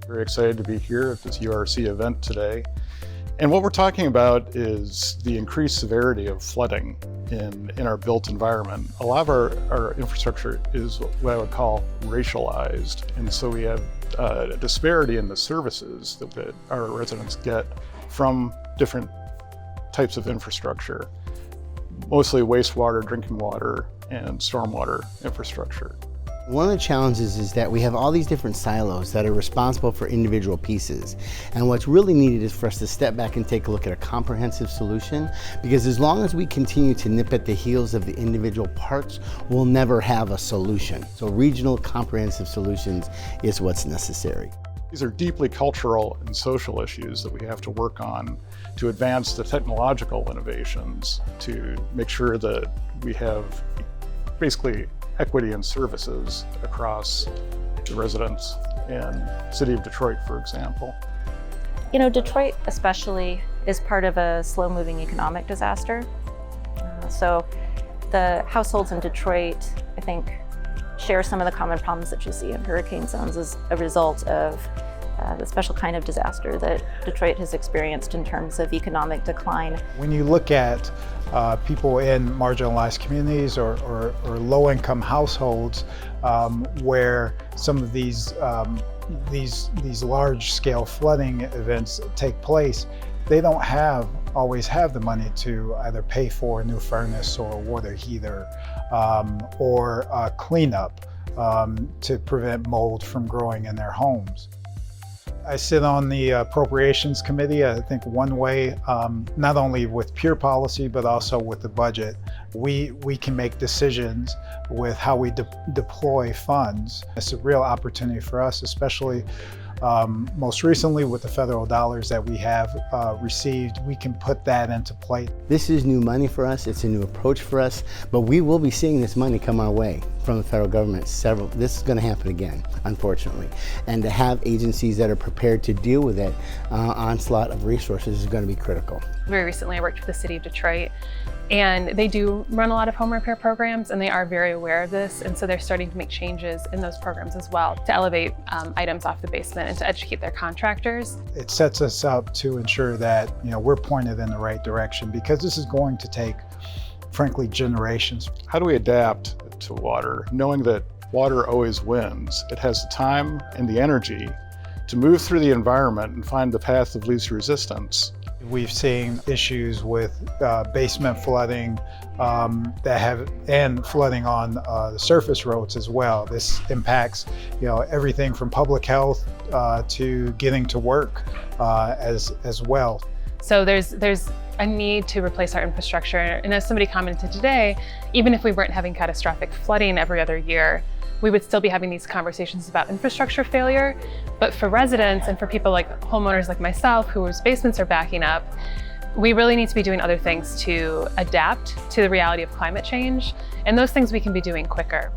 Very excited to be here at this URC event today. And what we're talking about is the increased severity of flooding in our built environment. A lot of our infrastructure is what I would call racialized. And so we have a disparity in the services that our residents get from different types of infrastructure, mostly wastewater, drinking water, and stormwater infrastructure. One of the challenges is that we have all these different silos that are responsible for individual pieces. And what's really needed is for us to step back and take a look at a comprehensive solution, because as long as we continue to nip at the heels of the individual parts, we'll never have a solution. So regional comprehensive solutions is what's necessary. These are deeply cultural and social issues that we have to work on to advance the technological innovations to make sure that we have basically equity in services across the residents in City of Detroit, for example. You know, Detroit especially is part of a slow-moving economic disaster. So the households in Detroit, I think, share some of the common problems that you see in hurricane zones as a result of the special kind of disaster that Detroit has experienced in terms of economic decline. When you look at people in marginalized communities or low-income households where some of these large-scale flooding events take place, they don't always have the money to either pay for a new furnace or a water heater or cleanup to prevent mold from growing in their homes. I sit on the Appropriations Committee. I think one way, not only with pure policy, but also with the budget, we can make decisions with how we deploy funds. It's a real opportunity for us, especially most recently with the federal dollars that we have received. We can put that into play. This is new money for us. It's a new approach for us, but we will be seeing this money come our way from the federal government. This is going to happen again, unfortunately. And to have agencies that are prepared to deal with that onslaught of resources is going to be critical. Very recently I worked for the City of Detroit, and they do run a lot of home repair programs, and they are very aware of this, and so they're starting to make changes in those programs as well to elevate items off the basement and to educate their contractors. It sets us up to ensure that we're pointed in the right direction, because this is going to take, frankly, generations. How do we adapt to water, knowing that water always wins? It has the time and the energy to move through the environment and find the path of least resistance. We've seen issues with basement flooding and flooding on the surface roads as well. This impacts everything from public health to getting to work as well. So there's a need to replace our infrastructure, and as somebody commented today, even if we weren't having catastrophic flooding every other year, we would still be having these conversations about infrastructure failure. But for residents and for people like homeowners like myself whose basements are backing up, we really need to be doing other things to adapt to the reality of climate change, and those things we can be doing quicker.